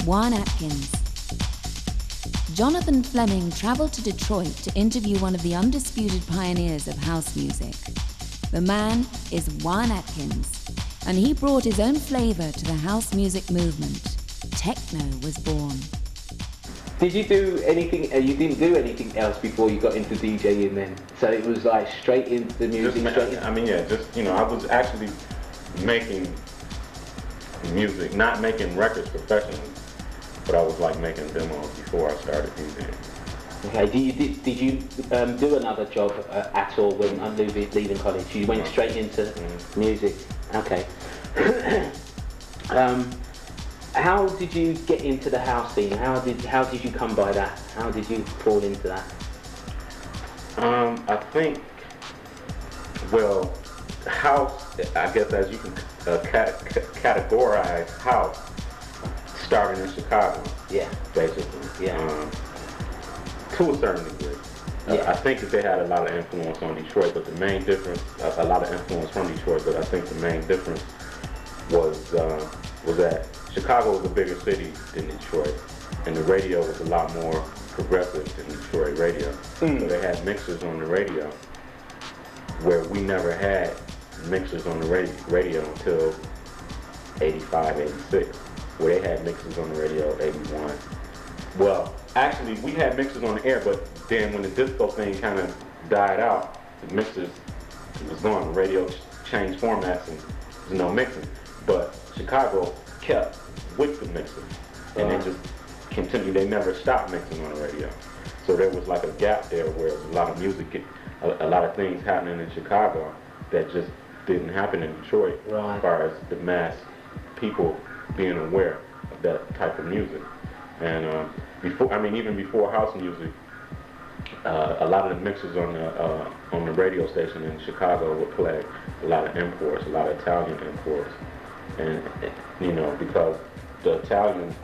Juan Atkins. Jonathan Fleming traveled to Detroit to interview one of the undisputed pioneers of house music. The man is Juan Atkins, and he brought his own flavor to the house music movement. Techno was born. Did you do anything, you didn't do anything else before you got into DJing then? So it was like straight into the music? I was actually making music, not making records professionally, but I was like making demos before I started DJing. Okay, did you do another job at all when leaving college? You went straight into music? Okay. How did you get into the house scene? How did you come by that? How did you fall into that? I think, well, house, I guess as you can categorize house, started in Chicago. Yeah. Basically. Yeah. To a certain degree. Yeah. I think that they had a lot of influence on Detroit, but the main difference, a lot of influence from Detroit, but I think the main difference was that Chicago was a bigger city than Detroit, and the radio was a lot more progressive than Detroit radio. So they had mixers on the radio where we never had mixers on the radio until 85, 86, where they had mixers on the radio 81. Well, actually, we had mixers on the air, but then when the disco thing kind of died out, the mixers was gone. The radio changed formats and there's no mixing. But Chicago kept with the mixers, and they just continued. They never stopped mixing on the radio. So there was like a gap there where a lot of music, a lot of things happening in Chicago that just didn't happen in Detroit, right, as far as the mass people being aware of that type of music. And even before house music, a lot of the mixers on the radio station in Chicago would play a lot of imports, a lot of Italian imports, and because the Italians,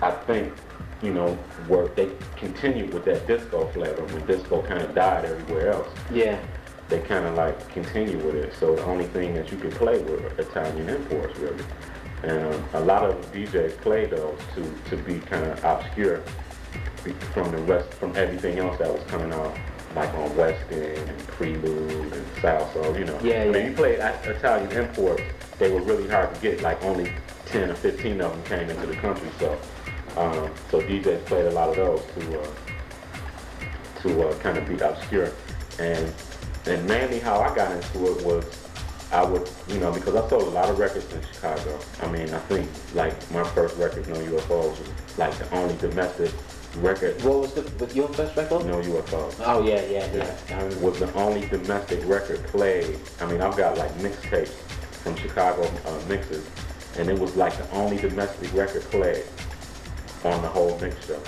I think, they continued with that disco flavor when disco kind of died everywhere else. Yeah. They kind of like continue with it. So the only thing that you could play were Italian imports, really. And a lot of DJs play those to be kind of obscure from everything else that was coming out, like on West End and Prelude and Salsa, Yeah, When you played Italian imports, they were really hard to get, like only 10 or 15 of them came into the country, so DJs played a lot of those to kind of be obscure. And mainly how I got into it was I would, because I sold a lot of records in Chicago. I think like my first record, No UFOs, was like the only domestic record. What was your first record? No UFOs. Oh yeah. Was the only domestic record played. I've got like mixtapes from Chicago mixes, and it was like the only domestic record played on the whole mix show.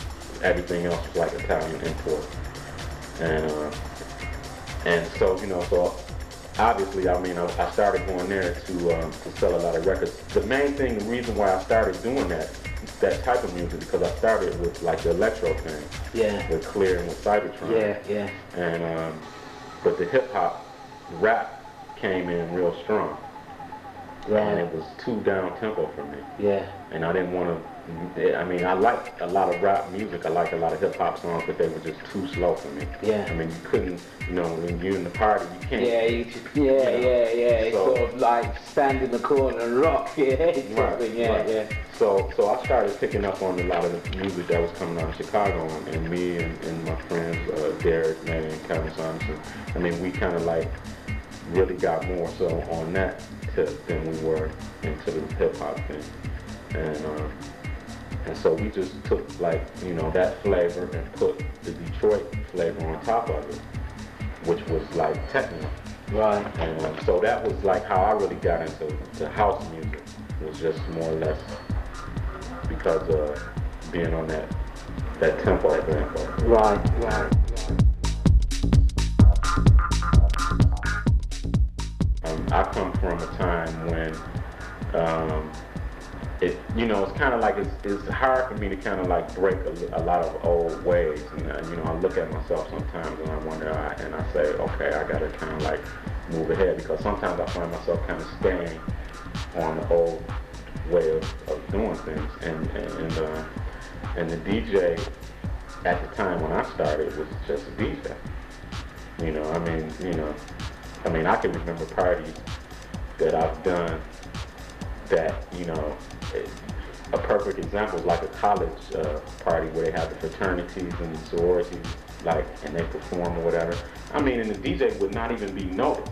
Everything else was like Italian import. And so, so obviously, I started going there to sell a lot of records. The main thing, the reason why I started doing that type of music, because I started with like the electro thing. Yeah. With Clear and with Cybertron. Yeah. And but the hip hop, rap came in real strong. Right. And it was too down tempo for me. Yeah. And I didn't want to. I like a lot of rap music. I like a lot of hip hop songs, but they were just too slow for me. Yeah. You couldn't. When you're in the party, you can't. Yeah, It's So, sort of like stand in the corner and rock. Yeah. Yeah. So I started picking up on a lot of the music that was coming out of Chicago, and me and my friends, Derek, Manny, and Kevin Saunders. We kind of like really got more so on that tip than we were into the hip hop thing, and so we just took like that flavor and put the Detroit flavor on top of it, which was like techno. Right. And so that was like how I really got into house music. It was just more or less because of being on that tempo thing. Right. I come from a time when it's kind of like it's hard for me to kind of like break a lot of old ways. And I look at myself sometimes and I wonder, and I say, okay, I gotta kind of like move ahead, because sometimes I find myself kind of staying on the old way of doing things. And the DJ at the time when I started was just a DJ. I can remember parties that I've done that, a perfect example is like a college party where they have the fraternities and the sororities, and they perform or whatever. And the DJ would not even be noticed.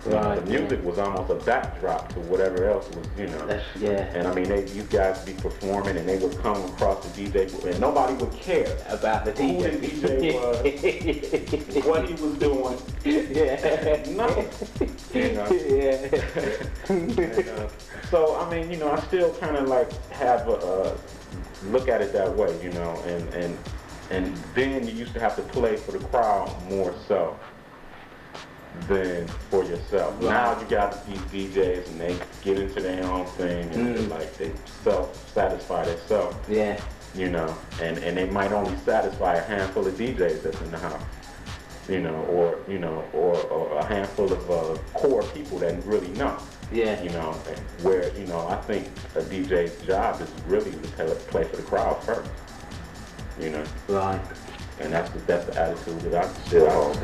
Right, the music was almost a backdrop to whatever else was, And you guys be performing, and they would come across the DJ, and nobody would care about the who the DJ was, what he was doing. Nothing. So I still kind of have a look at it that way, and then you used to have to play for the crowd more so than for yourself. Right. Now you got these DJs and they get into their own thing and they self-satisfy themselves. Yeah. And they might only satisfy a handful of DJs that's in the house. Or a handful of core people that really know. Yeah. Where, I think a DJ's job is really to play for the crowd first. Right. And that's the attitude that I still hold.